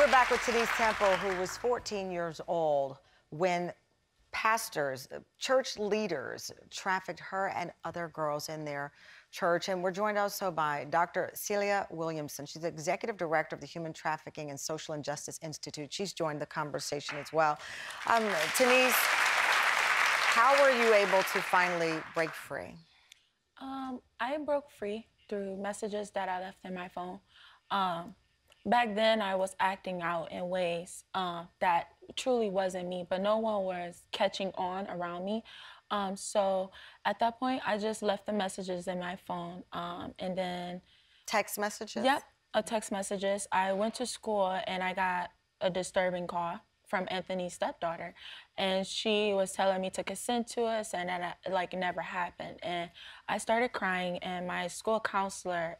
We're back with Taniece Temple, who was 14 years old when pastors, church leaders trafficked her and other girls in their church. And we're joined also by Dr. Celia Williamson. She's the executive director of the Human Trafficking and Social Injustice Institute. She's joined the conversation as well. Taniece, how were you able to finally break free? I broke free through messages that I left in my phone. Back then, I was acting out in ways that truly wasn't me, but no one was catching on around me. So at that point, I just left the messages in my phone, and then... Text messages? Yep, text messages. I went to school, and I got a disturbing call from Anthony's stepdaughter, and she was telling me to consent to us, and that like never happened. And I started crying, and my school counselor,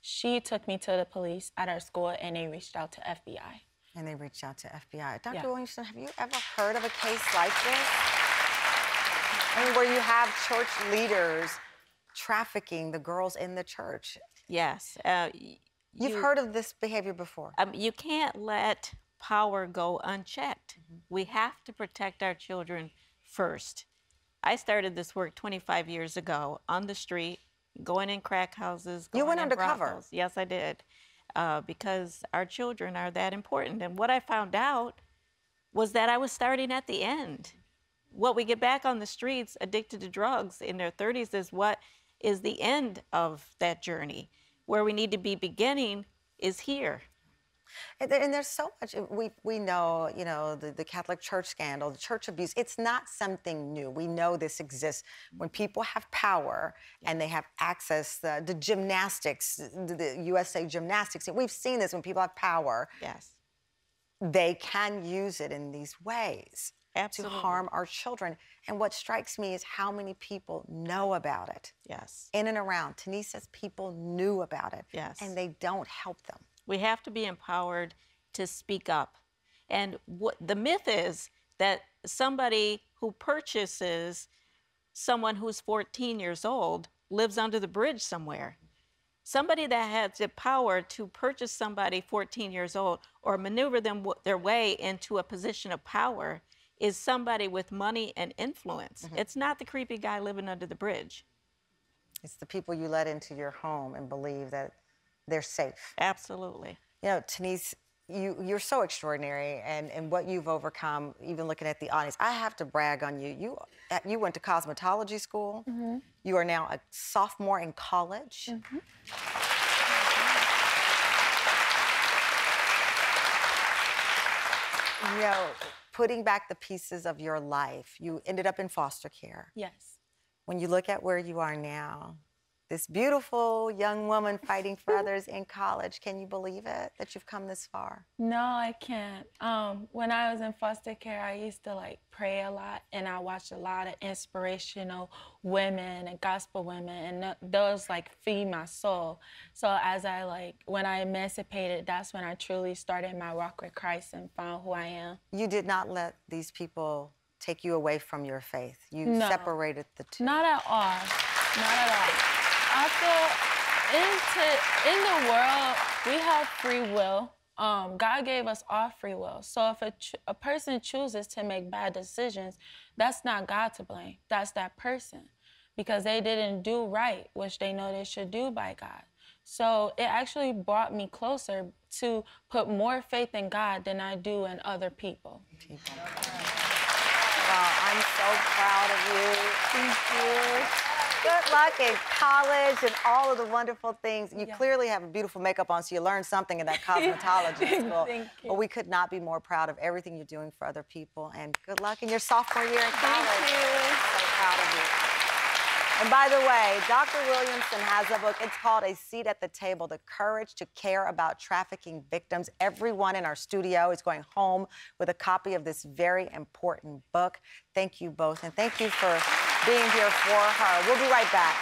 she took me to the police at our school, and they reached out to FBI. And they reached out to FBI. Dr. Yeah. Williamson, have you ever heard of a case like this? I mean, where you have church leaders trafficking the girls in the church. Yes. You've heard of this behavior before. You can't let power go unchecked. We have to protect our children first. I started this work 25 years ago on the street, going in crack houses. You went in undercover. brothels. Yes, I did. Because our children are that important. And what I found out was that I was starting at the end. What we get back on the streets, addicted to drugs in their 30s, is what is the end of that journey. Where we need to be beginning is here. And there's so much, we know, you know, the Catholic Church scandal, the church abuse, it's not something new. We know this exists. When people have power and they have access, the gymnastics, the USA gymnastics, we've seen this when people have power. Yes. They can use it in these ways. Absolutely. To harm our children. And what strikes me is how many people know about it. Yes. In and around. Taniece says people knew about it. Yes. And they don't help them. We have to be empowered to speak up. And what the myth is that somebody who purchases someone who's 14 years old lives under the bridge somewhere. Somebody that has the power to purchase somebody 14 years old or maneuver them their way into a position of power is somebody with money and influence. It's not the creepy guy living under the bridge. It's the people you let into your home and believe that they're safe. Absolutely. You know, Taniece, you're so extraordinary, and what you've overcome, even looking at the audience. I have to brag on you. You went to cosmetology school. You are now a sophomore in college. You know, putting back the pieces of your life, you ended up in foster care. Yes. When you look at where you are now, this beautiful young woman fighting for others in college, can you believe it, that you've come this far? No, I can't. When I was in foster care, I used to pray a lot, and I watched a lot of inspirational women and gospel women, and those feed my soul. So as when I emancipated, that's when I truly started my walk with Christ and found who I am. You did not let these people take you away from your faith. You No, separated the two. Not at all. Not at all. I feel in the world, we have free will. God gave us all free will. So if a person chooses to make bad decisions, that's not God to blame. That's that person, because they didn't do right, which they know they should do by God. So it actually brought me closer to put more faith in God than I do in other people. Wow, I'm so proud of you. Thank you. Good luck in college and all of the wonderful things. You clearly have a beautiful makeup on, so you learned something in that cosmetology school. Thank you. But we could not be more proud of everything you're doing for other people. And good luck in your sophomore year in college. Thank you. So proud of you. And by the way, Dr. Williamson has a book. It's called A Seat at the Table, The Courage to Care About Trafficking Victims. Everyone in our studio is going home with a copy of this very important book. Thank you both, and thank you for being here for her. We'll be right back.